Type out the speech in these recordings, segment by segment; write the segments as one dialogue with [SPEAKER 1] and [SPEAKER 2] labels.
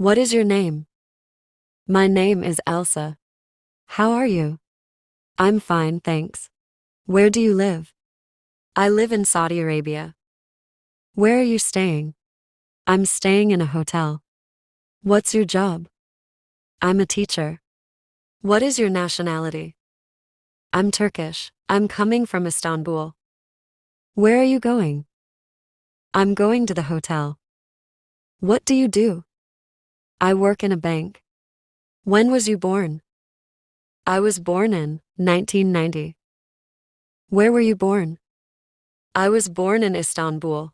[SPEAKER 1] What is your name? My name is Elsa. How are you? I'm fine, thanks. Where do you live? I live in Saudi Arabia. Where are you staying? I'm staying in a hotel. What's your job? I'm a teacher. What is your nationality? I'm Turkish. I'm coming from Istanbul. Where are you going? I'm going to the hotel. What do you do? I work in a bank. When was you born? I was born in 1990. Where were you born? I was born in Istanbul.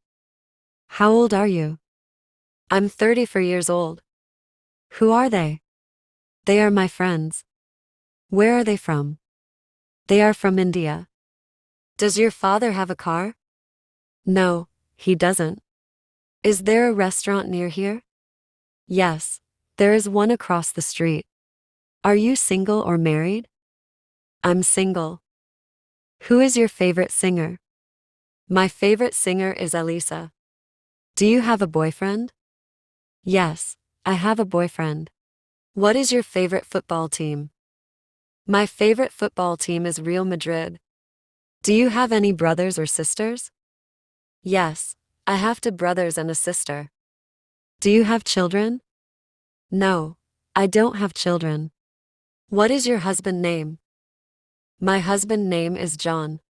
[SPEAKER 1] How old are you? I'm 34 years old. Who are they? They are my friends. Where are they from? They are from India. Does your father have a car? No, he doesn't. Is there a restaurant near here? Yes, there is one across the street. Are you single or married? I'm single. Who is your favorite singer? My favorite singer is Elisa. Do you have a boyfriend? Yes, I have a boyfriend. What is your favorite football team? My favorite football team is Real Madrid. Do you have any brothers or sisters? Yes, I have two brothers and a sister. Do you have children? No, I don't have children. What is your husband's name? My husband's name is John.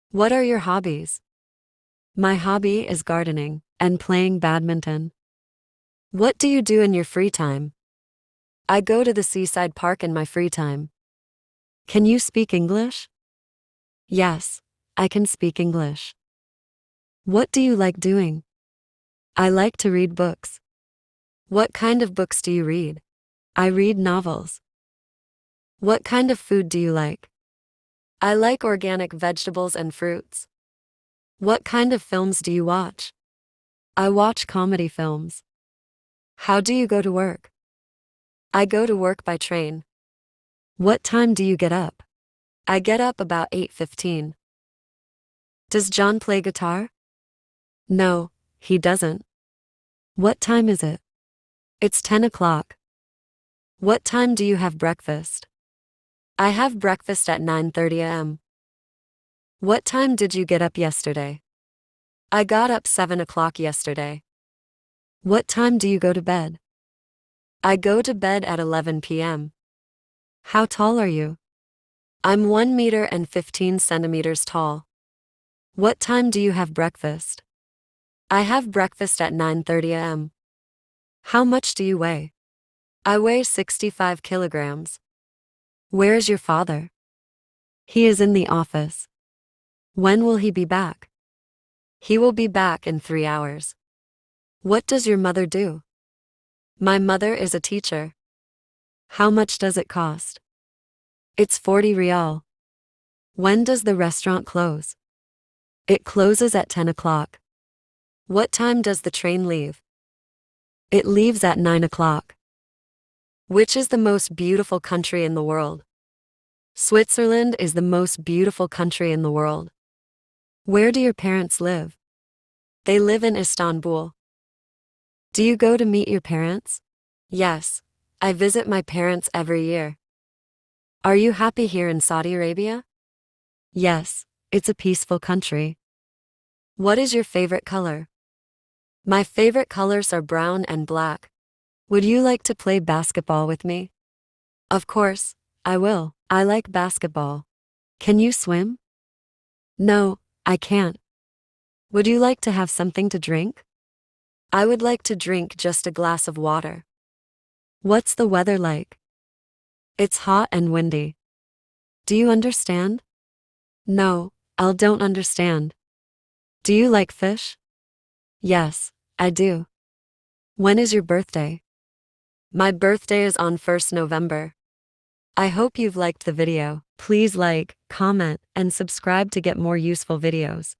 [SPEAKER 1] What are your hobbies? My hobby is gardening and playing badminton. What do you do in your free time? I go to the seaside park in my free time. Can you speak English? Yes, I can speak English. What do you like doing? I like to read books. What kind of books do you read? I read novels. What kind of food do you like? I like organic vegetables and fruits. What kind of films do you watch? I watch comedy films. How do you go to work? I go to work by train. What time do you get up? I get up about 8:15. Does John play guitar? No, he doesn't. What time is it? It's 10 o'clock. What time do you have breakfast? I have breakfast at 9:30 a.m. What time did you get up yesterday? I got up 7 o'clock yesterday. What time do you go to bed? I go to bed at 11 p.m. How tall are you? I'm 1 meter and 15 centimeters tall. What time do you have breakfast? I have breakfast at 9:30 a.m. How much do you weigh? I weigh 65 kilograms. Where is your father? He is in the office. When will he be back? He will be back in 3 hours. What does your mother do? My mother is a teacher. How much does it cost? It's 40 rial. When does the restaurant close? It closes at 10 o'clock. What time does the train leave? It leaves at 9 o'clock. Which is the most beautiful country in the world? Switzerland is the most beautiful country in the world. Where do your parents live? They live in Istanbul. Do you go to meet your parents? Yes, I visit my parents every year. Are you happy here in Saudi Arabia? Yes, it's a peaceful country. What is your favorite color? My favorite colors are brown and black. Would you like to play basketball with me? Of course, I will. I like basketball. Can you swim? No, I can't. Would you like to have something to drink? I would like to drink just a glass of water. What's the weather like? It's hot and windy. Do you understand? No, I don't understand. Do you like fish? Yes, I do. When is your birthday? My birthday is on 1st November. I hope you've liked the video. Please like, comment, and subscribe to get more useful videos.